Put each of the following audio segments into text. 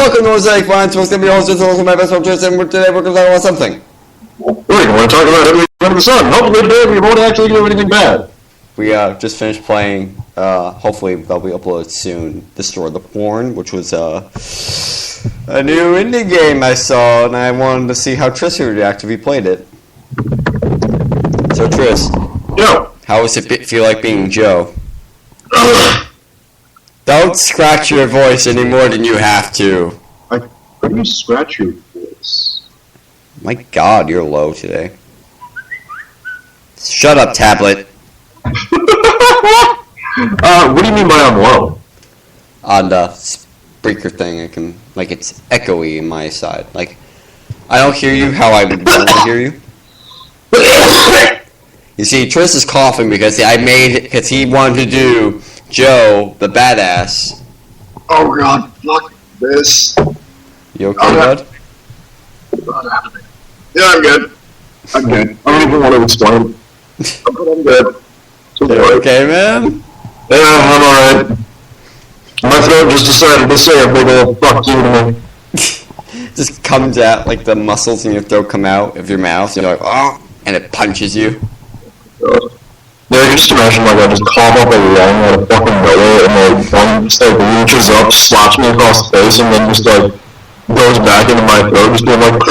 welcome to Mosaic Fine. Supposed to be hosted to my best friend Tristan, and today we're going to talk about something. We're going to talk about everything under the sun. Hopefully today we won't actually do anything bad. We just finished playing, hopefully they'll be uploaded soon, Destroy the Porn, which was a new indie game I saw, and I wanted to see how Tris would react if he played it. So Tris, how does it feel like being Joe? Don't scratch your voice any more than you have to. Why do you scratch your voice? My God, you're low today. Shut up, tablet. What do you mean by I'm low? On the Spreaker thing, it's echoey in my side. Like, I don't hear you how I would want to hear you. You see, Tris is coughing because he wanted to do Joe, the badass. Oh God, fuck this. You okay, bud? Yeah, I'm good. I don't even want to explain. But I'm good. You okay, man? Yeah, I'm alright. My throat just decided to say a big old fuck you to me. Just comes out, like the muscles in your throat come out of your mouth, and you're like, oh, and it punches you. Yeah, I can just imagine like I just cough up a lung out of fucking nowhere, and like one just like reaches up, slaps me across the face, and then just like goes back into my throat, just being like,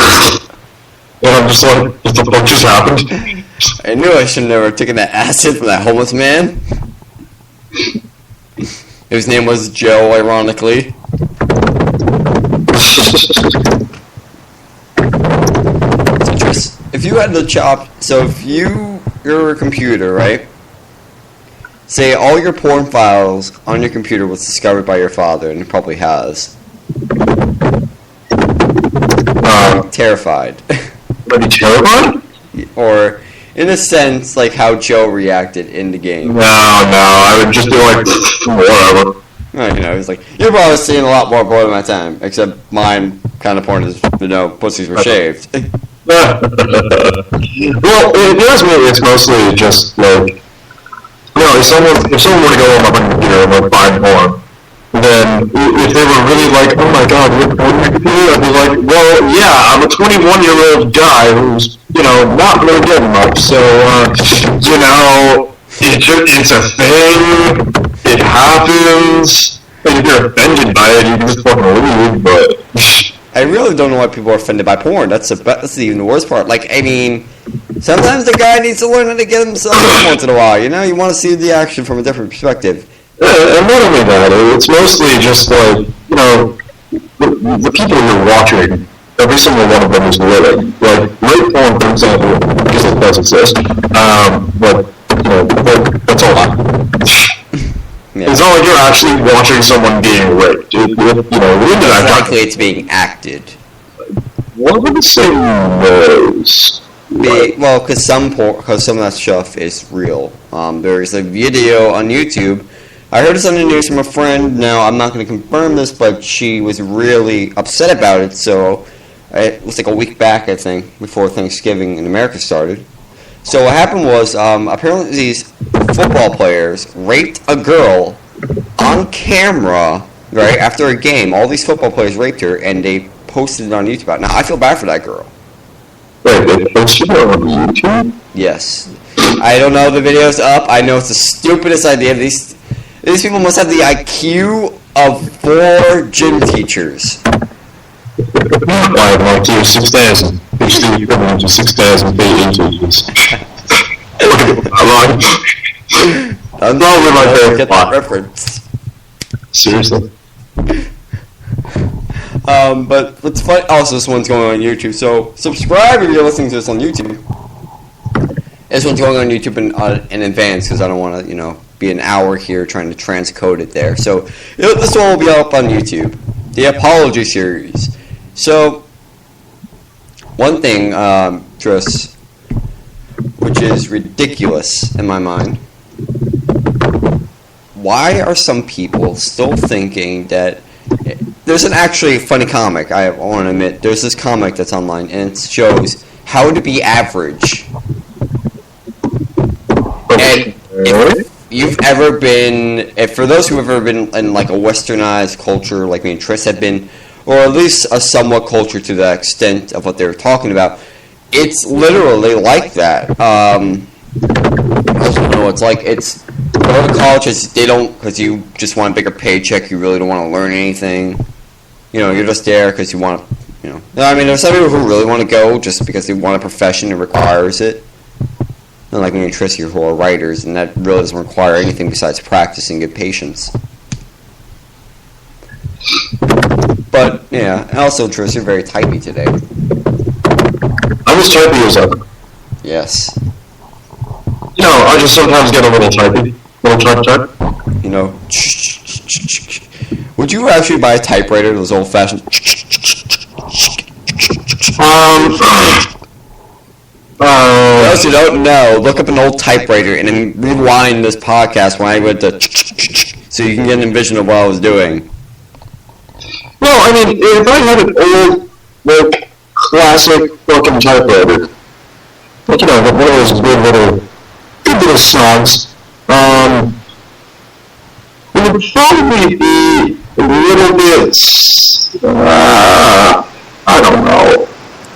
and I'm just like, what the fuck just happened? I knew I should have never taken that acid from that homeless man. His name was Joe, ironically. So Tris, if you had the if you're a computer, right? Say all your porn files on your computer was discovered by your father, and he probably has. Terrified. Are you terrified? Or, in a sense, like how Joe reacted in the game. No, I would just be like, whatever. He's like, you're probably seeing a lot more porn in my time, except mine kind of porn is, pussies were shaved. Well, it's mostly just like, if someone were to go on my computer and like find porn, then if they were really like, oh my God, you're porn on your computer, I'd be like, well, yeah, I'm a 21-year-old guy who's, not really good much, so, it's a thing, it happens, and if you're offended by it, you can just fucking leave, but... I really don't know why people are offended by porn. That's even the worst part. Like, I mean, sometimes the guy needs to learn how to get himself once in a while, You want to see the action from a different perspective. And not only that, it's mostly just like, the people you're watching, every single one of them is living. Like, rape porn, for example, because it does exist, but that's a lot. Yeah. It's not like you're actually watching someone being raped. It's likely it's being acted. What would you say knows? Well, because some of that stuff is real. There's a video on YouTube. I heard this on the news from a friend. Now, I'm not going to confirm this, but she was really upset about it. So, it was like a week back, I think, before Thanksgiving in America started. So, what happened was, apparently these football players raped a girl on camera, right, after a game. All these football players raped her, and they posted it on YouTube. Now, I feel bad for that girl. Wait, they posted it on YouTube? Yes. I don't know if the video's up. I know it's the stupidest idea. These people must have the IQ of 4 gym teachers. I have an IQ of 6,000. PhD equivalent to 6,000 PhD teachers. I'm probably my favorite. Get that reference. Seriously? But what's funny, also this one's going on YouTube, so subscribe if you're listening to this on YouTube. This one's going on YouTube in advance, because I don't want to, be an hour here trying to transcode it there. So, this one will be up on YouTube. The Apology Series. So, one thing, Tris, which is ridiculous in my mind, why are some people still thinking that... There's an actually funny comic, I want to admit. There's this comic that's online, and it shows how to be average. And if you've ever been... for those who have ever been in, like, a westernized culture, like me and Tris have been, or at least a somewhat culture to the extent of what they were talking about. It's literally like that. I don't know. It's like it's go to college. They don't because you just want a bigger paycheck. You really don't want to learn anything. You're just there because you want to. I mean, there's some people who really want to go just because they want a profession that requires it. Not like nutritionists who are writers, and that really doesn't require anything besides practice and good patience. But yeah, and also, Tris, you're very typey today. I'm as typey as ever. Yes. I just sometimes get a little typey. Little type. Would you actually buy a typewriter, those old-fashioned... For those who don't know, look up an old typewriter and then rewind this podcast when I went to... so you can get an vision of what I was doing. Well, I mean, if I had an old, classic fucking typewriter, one of those good little snogs, it would probably be a little bit, I don't know.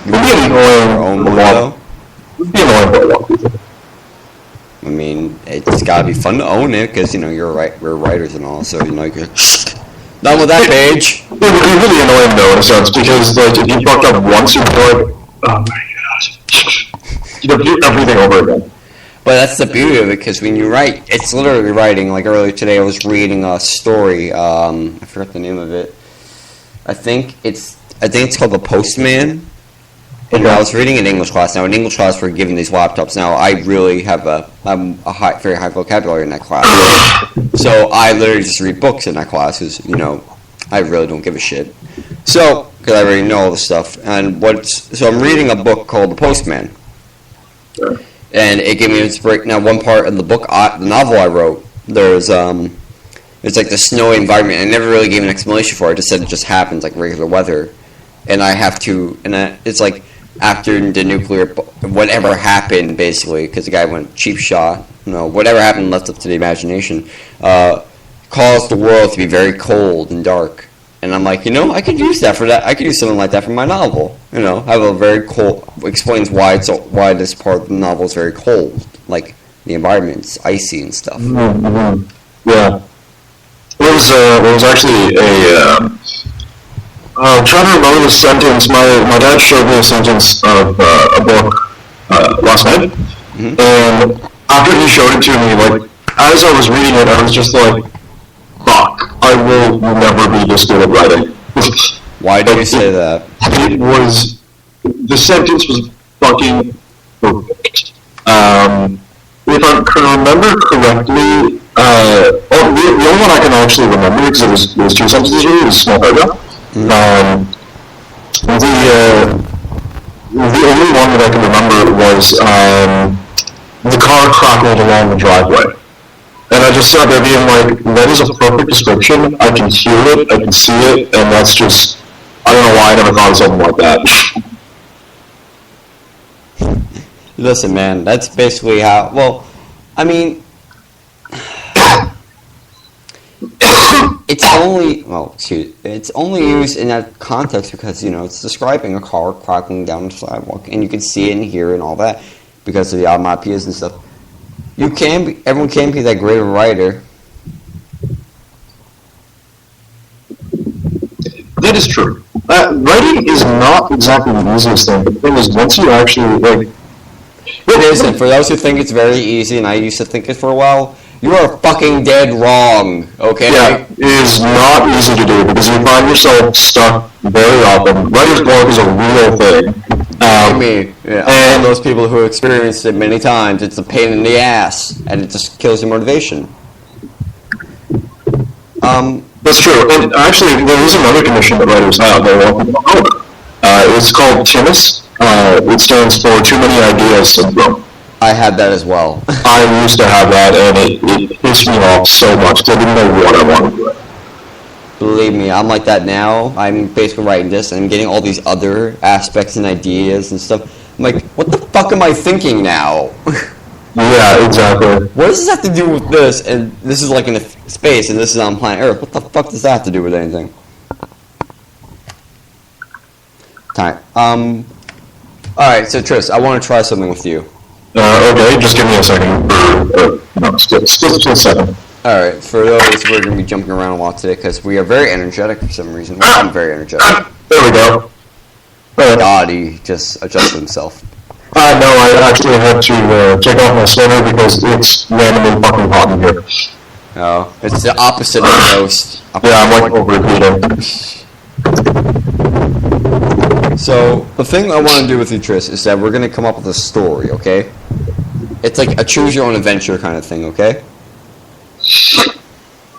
It would be annoying. It'd be annoying for a lot of people. I mean, it's gotta be fun to own it, because, we're writers and all, so, you're done with that page. It would be really annoying, though, in a sense, because, if you fucked up once, you'd be like, oh my god. You'd have to do everything over again. But that's the beauty of it, because when you write, it's literally writing. Like earlier today, I was reading a story. I forgot the name of it. I think it's called The Postman. And I was reading in English class. Now, in English class, we're given these laptops. Now, I really have very high vocabulary in that class. So I literally just read books in that class, because I really don't give a shit. So, because I already know all this stuff. So I'm reading a book called The Postman. Sure. And it gave me inspiration. Now, one part of the book, the novel I wrote, it's like the snowy environment. I never really gave an explanation for it. I just said it just happens, like regular weather. And I have to, it's like after the nuclear, whatever happened, basically, because the guy went cheap shot, whatever happened left up to the imagination, caused the world to be very cold and dark. And I'm like, I could use that for that. I could use something like that for my novel. Have a very cold, explains why this part of the novel is very cold, like the environment's icy and stuff. Mm-hmm. Yeah. It was actually I'm trying to remember the sentence. My dad showed me a sentence of a book last night, and after he showed it to me, as I was reading it, I was just like, fuck, I will never be this good at writing. Why do you say that? The sentence was fucking perfect. If I can remember correctly, the only one I can actually remember, because it was two sentences really, was a small paragraph. The only one that I can remember was the car crackled along the driveway. And I just sat there being like, that is a perfect description. I can hear it, I can see it, and that's just, I don't know why I never thought of something like that. Listen, man, that's basically how, I mean, it's only used in that context because, it's describing a car crackling down the sidewalk, and you can see it and hear it and all that because of the onomatopoeias and stuff. Everyone can't be that great of a writer. That is true. Writing is not exactly the easiest thing, but the thing is, once you actually, it isn't. For those who think it's very easy, and I used to think it for a while, you are fucking dead wrong, okay? Yeah, it is not easy to do, because you find yourself stuck very often. Writer's block is a real thing. I'm one of those people who experienced it many times. It's a pain in the ass, and it just kills your motivation. That's true. And actually, there is another condition that writers have that a lot of people know about. It's called TIMIS. It stands for Too Many Ideas Syndrome. I had that as well. I used to have that, and it pissed me off so much because I didn't know what I wanted to write. Believe me, I'm like that now. I'm basically writing this, and I'm getting all these other aspects and ideas and stuff. I'm like, what the fuck am I thinking now? Yeah, exactly. What does this have to do with this? And this is like in a space, and this is on planet Earth. What the fuck does that have to do with anything? Time. Alright, so Tris, I want to try something with you. Okay, just give me a second. No, still 7. Alright, for those, we're going to be jumping around a lot today because we are very energetic for some reason. Well, I'm very energetic. There we go. God, he just adjusted himself. No, I actually had to take off my sweater because it's randomly fucking hot in here. Oh, it's the opposite of most. Yeah, I'm like overheating. So, the thing I want to do with you, Tris, is that we're going to come up with a story, okay? It's like a choose-your-own-adventure kind of thing, okay?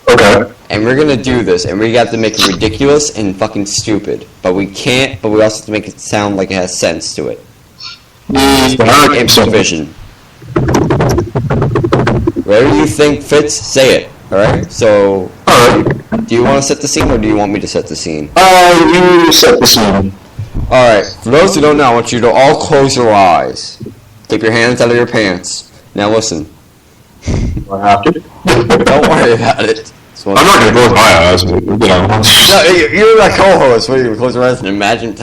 Okay. And we're going to do this, and we got to make it ridiculous and fucking stupid. But we can't, but we also have to make it sound like it has sense to it. Improvisation. Whatever you think fits, say it, alright? So, do you want to set the scene, or do you want me to set the scene? You set the scene. Alright, for those who don't know, I want you to all close your eyes. Keep your hands out of your pants. Now listen. I have to. Don't worry about it. I'm not going to close my eyes, but, you know. No, you're my co-host. What are you going to close your eyes and imagine,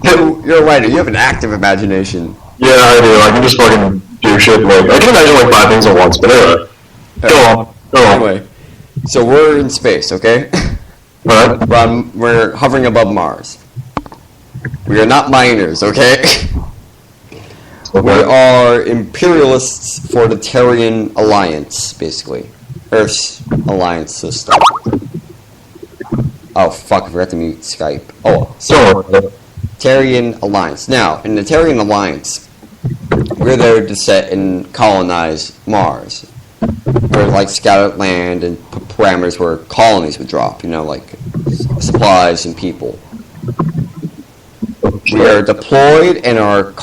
You're a writer. You have an active imagination. Yeah, I do. I can just fucking do shit like... I can imagine like 5 things at once, but anyway. Go on. Anyway, so we're in space, okay? Alright. We're hovering above Mars. We are not miners, okay? We are imperialists for the Terran Alliance, basically. Earth's alliance system. Oh, fuck, I forgot to mute Skype. Oh, so... Terran Alliance. Now, in the Terran Alliance, we're there to set and colonize Mars. We're like scout out land and put parameters where colonies would drop, you know, like supplies and people. We are deployed in our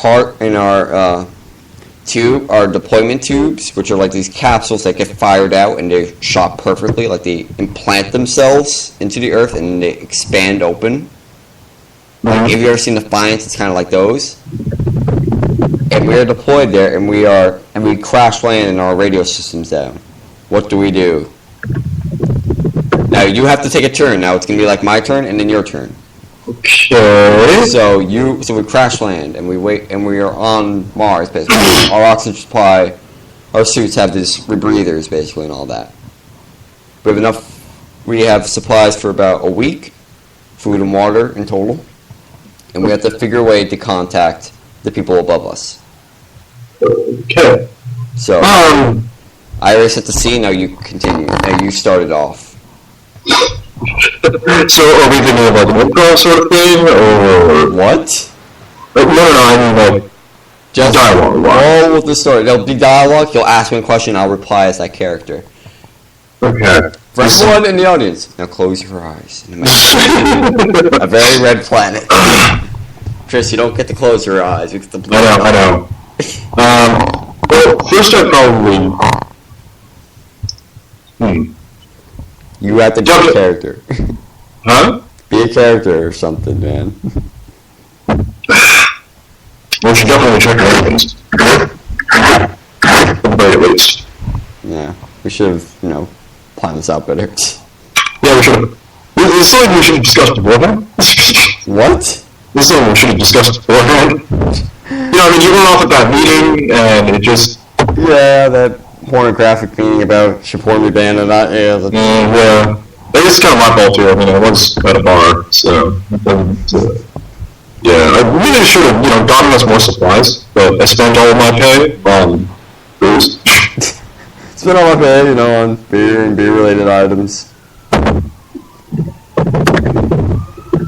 deployment tubes, which are like these capsules that get fired out and they're shot perfectly, like they implant themselves into the Earth and they expand open. Like, if you ever seen Defiance, it's kind of like those. And we are deployed there, and we crash land and our radio system's down. What do we do? Now you have to take a turn. Now it's gonna be like my turn and then your turn. Okay. So we crash land and we wait, and we are on Mars basically. Our oxygen supply, our suits have these rebreathers basically and all that. We have enough. We have supplies for about a week, food and water in total. And we have to figure a way to contact the people above us. Okay. So, I already set the scene, now you continue. Now you started off. So, are we thinking of like an improv sort of thing, or... What? Like, no, I mean like... Just dialogue. Roll with the story. There'll be dialogue, you'll ask me a question, I'll reply as that character. Okay. For everyone in the audience, now close your eyes. And imagine a very red planet. Tris, you don't get to close your eyes. You get to blink. I know. Well, first I'd probably... You have to be a character. Huh? Be a character or something, man. We should definitely check our evidence. At the very least. Yeah, we should have, planned this out better. Yeah, we should have. It's something we should have discussed beforehand. What? This is something we should have discussed beforehand. You went off at that meeting, and it just... Yeah, that pornographic meeting about should porn be banned or not. Yeah, yeah. I guess it's kind of my fault, too. I mean, I was at a bar, so... yeah, I really should have, gotten us more supplies, but I spent all of my pay on booze. Spent all my pay, on beer and beer-related items.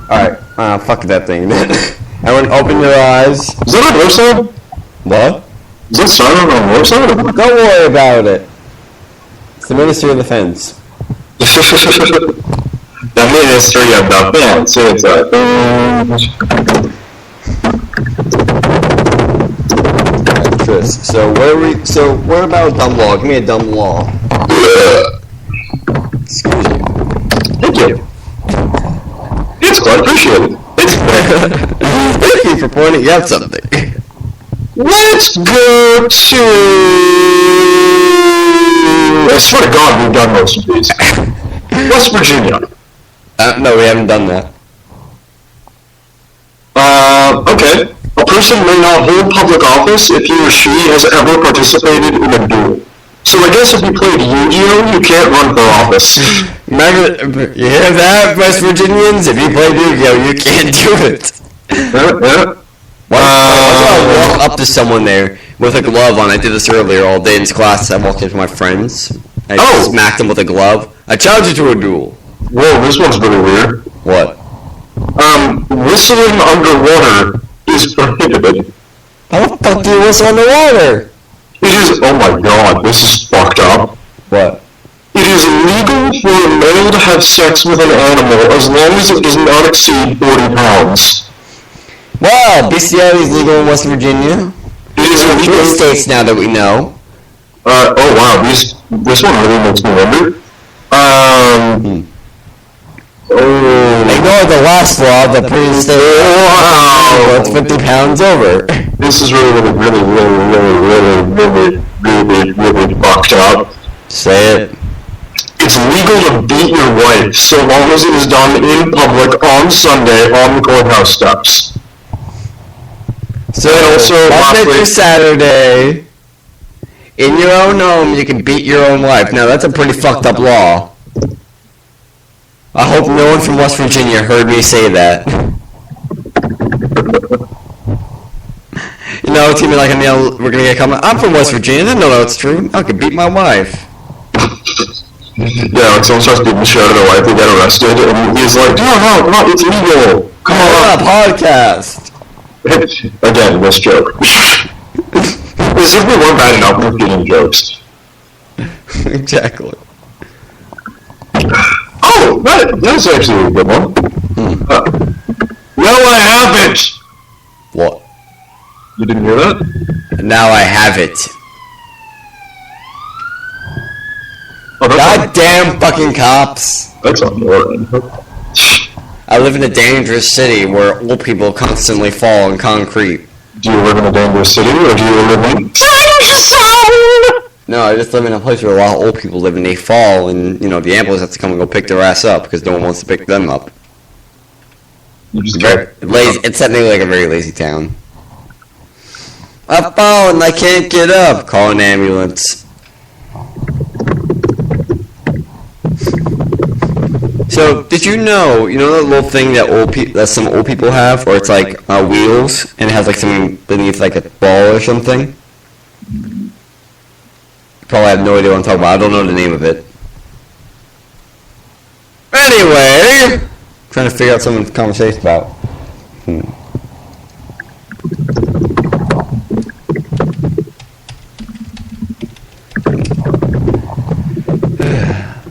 Alright, fuck that thing then. Everyone open your eyes. Is that on website? What? Is that silent on website? Don't worry about it. It's the Ministry of Defense. The Ministry of Defense. It's Tris, so what about dumb law? Give me a dumb law. Excuse me. Thank you. It's quite appreciated. Thank you for pointing out something. Let's go to... I swear to God, we've done most of these. West Virginia. No, we haven't done that. Okay. A person may not hold public office if he or she has ever participated in a duel. So I guess if you played Yu-Gi-Oh, you can't run for office. Remember, you hear that, West Virginians? If you play Yu-Gi-Oh, you can't do it. Yeah. Once I walk up to someone there with a glove on, I did this earlier all day in class. I walked up to my friends. I smacked them with a glove. I challenged you to a duel. Whoa, this one's really weird. What? Whistling underwater is prohibited. How the fuck do you whistle underwater? It is, oh my god, this is fucked up. What? It is illegal for a male to have sex with an animal as long as it does not exceed 40 pounds. Wow, bestiality is legal in West Virginia. It is illegal. 3 states now that we know. Oh wow, this one really makes me wonder. Ignore the last law, the previous state. Wow! It's 50 pounds over. This is really fucked up. Say it. It's legal to beat your wife so long as it is done in public on Sunday on the courthouse steps. So also Monday through Saturday, in your own home, you can beat your own wife. Now that's a pretty fucked up law. I hope no one from West Virginia heard me say that. You know, teaming like a nail, we're gonna get a comment. I'm from West Virginia. I didn't know that's true. I could beat my wife. Yeah, like someone starts beating the shit out of their wife, they get arrested, and he's like, no, it's legal. Come on. Podcast. Again, this joke. As if we weren't bad enough for repeating jokes. Exactly. Oh, that's actually a good one. No, I haven't! What? You didn't hear that? Now I have it. Oh, Goddamn fucking cops. That's important. I live in a dangerous city where old people constantly fall in concrete. Do you live in a dangerous city, or do you live in Danger Zone? No, I just live in a place where a lot of old people live and they fall, and, you know, the ambulance has to come and go pick their ass up because no one wants to pick them up. It's technically like a very lazy town. I've fallen, I can't get up. Call an ambulance. So, did you know that little thing that some old people have, where it's like wheels, and it has like something beneath like a ball or something? You probably have no idea what I'm talking about. I don't know the name of it. Anyway, trying to figure out something to conversate about.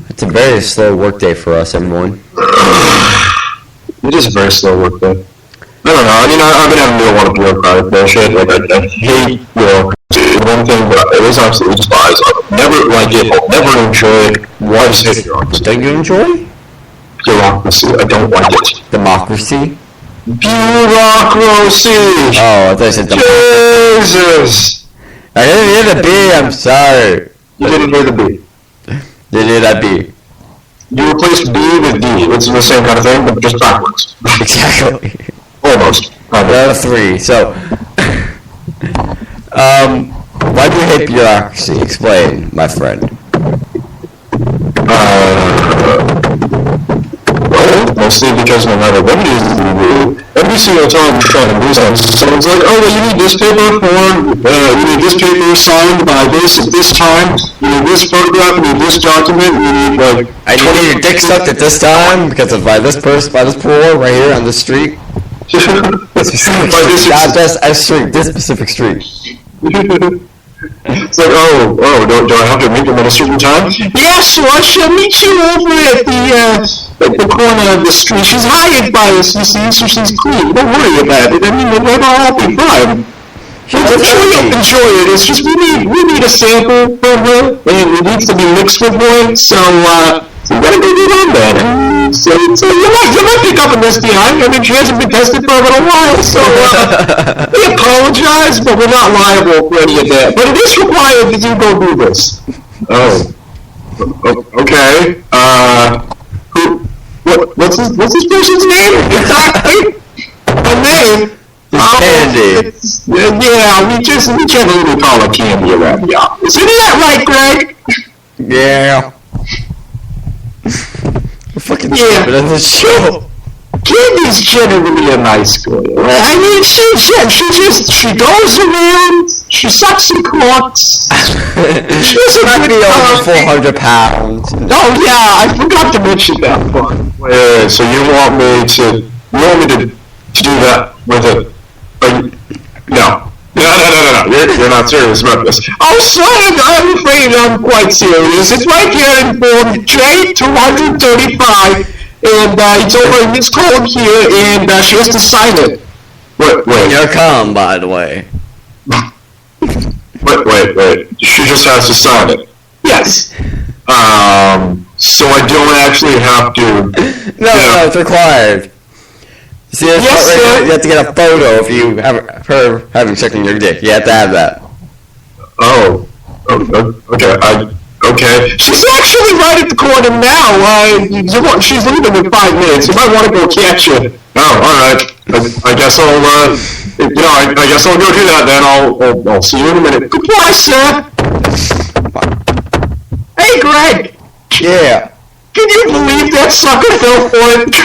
It's a very slow work day for us, everyone. It is a very slow work day. I don't know. I mean, I've been having to do a lot of bureaucratic bullshit. Like, I hate bureaucracy. One thing that I always absolutely despise. I'll never like it. I'll never enjoy it. Why is it bureaucracy? Don't you enjoy? Bureaucracy. I don't like it. Democracy? Bureaucracy! Oh, I thought you said democracy. Jesus! I didn't hear the B, I'm sorry. You didn't hear the B. Did hear that B. You replaced B with D. It's the same kind of thing, but just backwards. Exactly. Almost. There are 3, so... why do you hate bureaucracy? Explain, my friend. Well, mostly because no matter what it is you do, every single time you're trying to do something, someone's like, oh, well, you need this paper form, you need this paper signed by this at this time, you need this photograph, you need this document, you need, like... And you need your dick sucked at this time, because of by this pool, right here on this street. This specific street, not just a street, this specific street. It's like, do I have to meet them at a certain time? Yes, well, she'll meet you over at the corner of the street. She's hired by us, you see, so she's clean. Don't worry about it. I mean, it'll all be fine. I'm sure you'll enjoy it. It's just we need a sample from her, and it needs to be mixed with one. So we gotta go get on that. So you might pick up an STI. I mean, she hasn't been tested for a little while, so we apologize, but we're not liable for any of that. But it is required that you go do this. Oh. Okay. What's this person's name? Exactly. Her name Candy. Yeah, we generally call it candy around the office. Isn't that right, Greg? Yeah. We're fucking stupid on this show. Candy's generally a nice girl. I mean, she goes around, she sucks some cocks. She doesn't be over 400 pounds. Oh yeah, I forgot to mention that part. Wait, so you want me to do that with it? No. You're not serious about this. Oh, son, I'm afraid I'm quite serious. It's right here in form J235. And it's over in this column here, and she has to sign it. Wait. You're calm, by the way. Wait. She just has to sign it. Yes. So I don't actually have to... No, it's required. See, yes, you have to get a photo if you have her having sex in your dick. You have to have that. Oh, okay. Okay. She's actually right at the corner now. She's leaving in 5 minutes. You might want to go catch her. Oh, all right. I guess I'll, I guess I'll go do that then. I'll see you in a minute. Goodbye, sir. Hey, Greg. Yeah. Can you believe that sucker fell for it?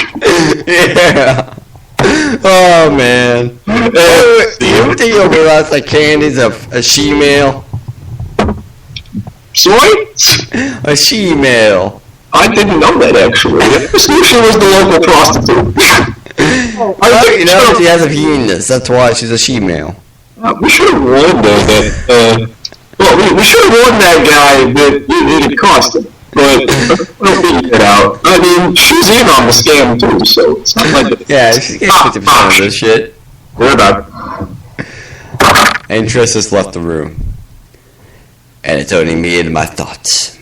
Yeah. Oh man. Do you think you'll realize that Candy's a she-male? Sorry? A she-male. I didn't know that actually. I just knew she was the local prostitute. She has a penis. That's why she's a she-male. We should have warned her that. We should have warned that guy that it cost him. But we'll figure it out. I mean, she's in on the scam too, so it's not like yeah, she's getting 50% of this shit. We're about. And Triss has left the room. And it's only me and my thoughts.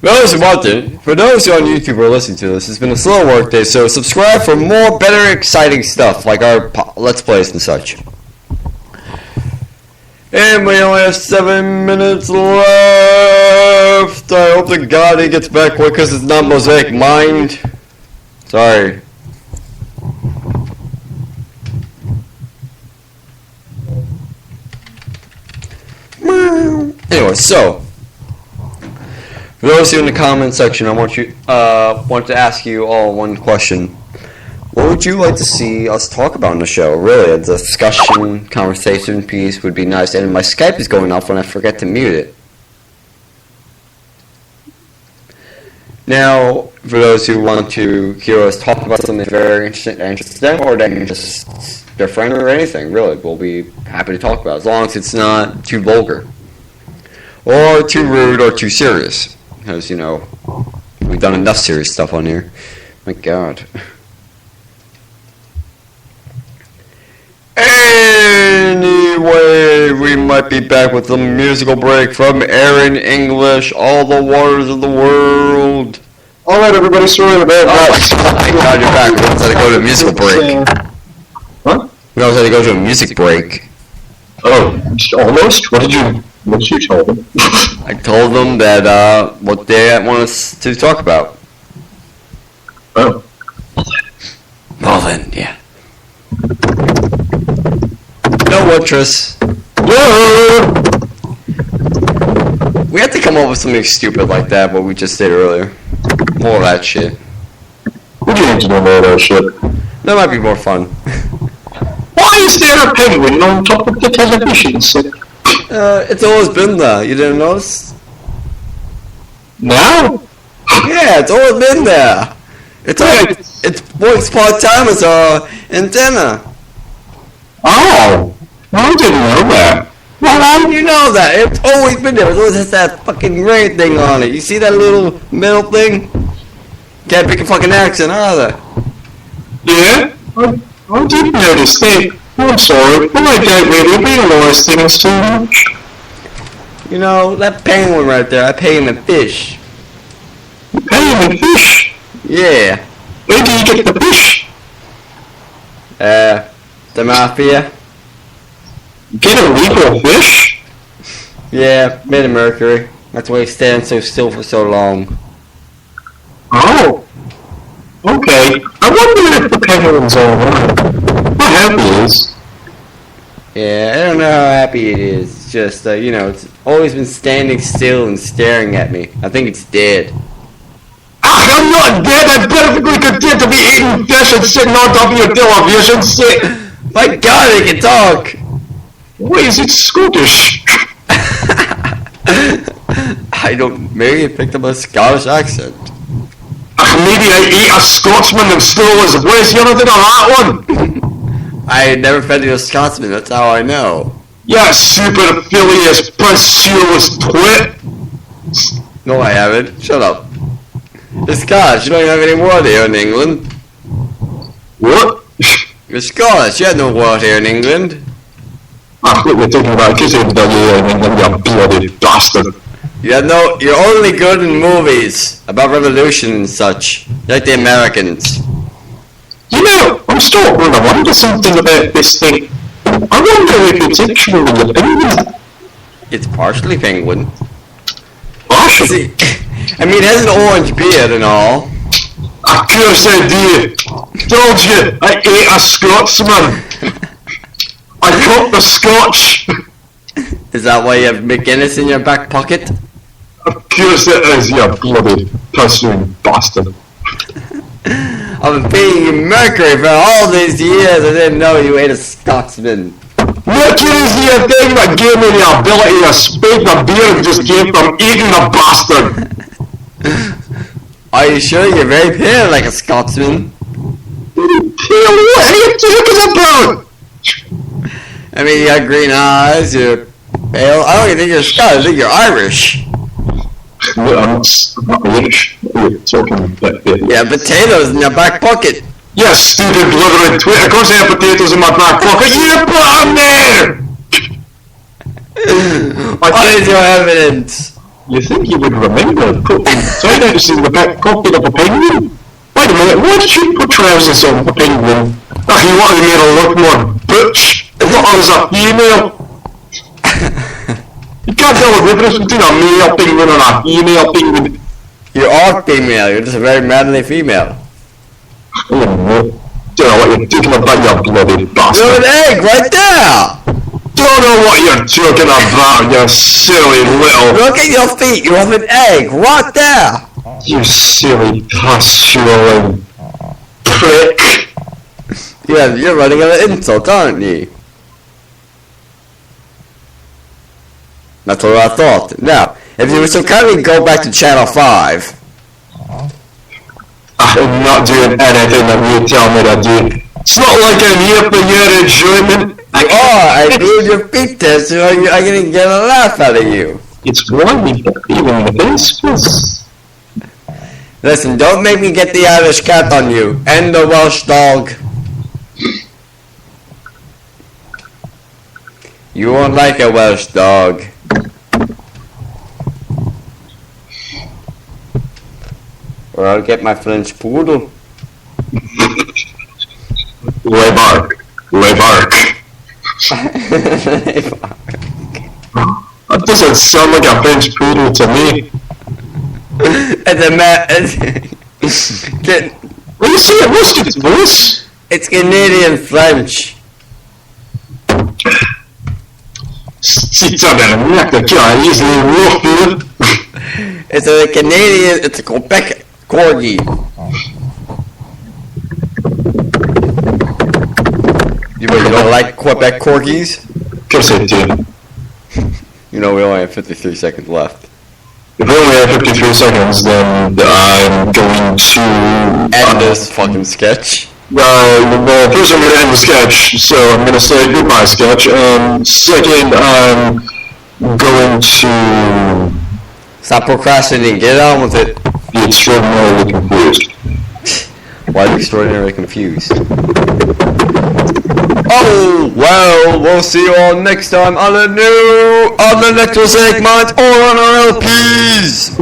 For those who on YouTube are listening to this, it's been a slow work day, so subscribe for more better, exciting stuff, like our Let's Plays and such. And we only have 7 minutes left. I hope to God he gets back quick, because it's not Mosaic Mind. Sorry. Anyway, so for those of you in the comment section, I want to ask you all one question. What would you like to see us talk about on the show? Really, a discussion, conversation piece would be nice. And my Skype is going off when I forget to mute it. Now, for those who want to hear us talk about something very interesting to them, or just their friend or anything, really, we'll be happy to talk about it, as long as it's not too vulgar, or too rude, or too serious. Because, we've done enough serious stuff on here. My God. Anyway, we might be back with a musical break from Aaron English, All the Waters of the World. Alright, everybody, sorry about that. Thank God you're back. We almost had to go to a musical break. What? We almost had to go to a music break. Oh, almost? What did you tell them? I told them that, what they want us to talk about. Oh. Well then, yeah. No what, Triss? Yeah. We have to come up with something stupid like that, what we just did earlier. More of that shit. What do you need to know more of that shit? That might be more fun. Why is there a penguin on top of the television set? It's always been there. You didn't notice? Now? Yeah, it's always been there. It works part-time as our antenna. Oh, I didn't know that. Well, how do you know that? It's always been there. It always has that fucking ring thing on it. You see that little metal thing? Can't pick a fucking accent either. Yeah? I didn't notice that. I'm sorry, but I don't really realize things too much. That penguin right there, I pay him in fish. You pay him in fish? Yeah. Where do you get the fish? The mafia. Get a legal fish? Yeah, Mid-Mercury. That's why he stands so still for so long. Oh. Okay. I wonder if the penguin's alright. My happy it is. Yeah, I don't know how happy it is. It's just, it's always been standing still and staring at me. I think it's dead. I'm not dead. I'm perfectly content to be eating fish and sitting on top of your television set. My God, I can talk! Wait, is it Scottish? I don't. Maybe I picked up a Scottish accent. Maybe I ate a Scotsman and stole his voice. You ever did on that one? I never fed you a Scotsman. That's how I know. Yeah, supercilious, pustuous twit. No, I haven't. Shut up. You're Scottish. You don't have any water here in England. What? You're Scottish. You have no water here in England. Ah, what you're talking about? Kiss it, you bloody bastard. You're only good in movies about revolution and such. You're like the Americans. You know, I'm starting to wonder something about this thing. I wonder if it's actually a penguin. It's partially penguin. Partially? See, I mean, it has an orange beard and all. Of course I do. Told you, I ate a Scotsman. I caught the Scotch. Is that why you have McGuinness in your back pocket? Of course it is, you bloody pursuing bastard. I've been paying you mercury for all these years. I didn't know you ate a Scotsman. Mercury is the thing that gave me the ability to speak. The beard just came from eating the bastard. Are you sure you're very pale like a Scotsman? Pale? What are you talking about? I mean, you got green eyes, you're pale. I don't even think you're Scottish, I think you're Irish. No, I'm not Irish. You're talking about that. Yeah, potatoes in your back pocket. You stupid blithering twit. Of course I have potatoes in my back pocket. You put them there! What is your evidence? You think you would remember putting potatoes in the back pocket of a penguin? Wait a minute, why did you put trousers on a penguin? Oh, you wanted me to look more butch? I thought I was a female. You can't tell the difference between a male penguin and a female penguin. You are female, you're just a very manly female. Oh no. Don't know what you're talking about, you bloody bastard. You have an egg right there! Don't know what you're talking about, you silly little... Look at your feet, you have an egg right there! You silly posturing prick. Yeah, you're running out of insult, aren't you? That's what I thought. Now, if you would so kindly go back to channel 5. I'm not doing anything that you tell me to do. It's not like I'm here for your enjoyment. I need your feet test, so I'm gonna get a laugh out of you. It's grimy, even the best. Listen, don't make me get the Irish cat on you, and the Welsh dog. You won't like a Welsh dog. Or I'll get my French poodle. Le bark. That doesn't sound like a French poodle to me. It's a What do you say? What's its voice? It's Canadian French. It's a Canadian. It's a Quebec corgi. You don't like Quebec corgis? Of course I do. You know, we only have 53 seconds left. If we only have 53 seconds, then I'm going to End this fucking sketch. Well, first I'm going to end the sketch, so I'm going to say goodbye sketch, and second I'm going to Stop procrastinating, get on with it. be extraordinarily confused. Why are you extraordinarily confused? Oh, well, we'll see you all next time on the next segment or on our LPs.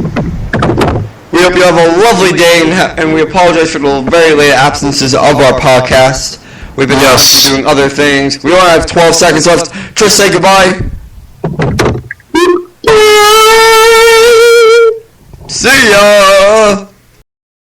We hope you have a lovely day, and we apologize for the very late absences of our podcast. We've been doing other things. We only have 12 seconds left. Just say goodbye. See ya!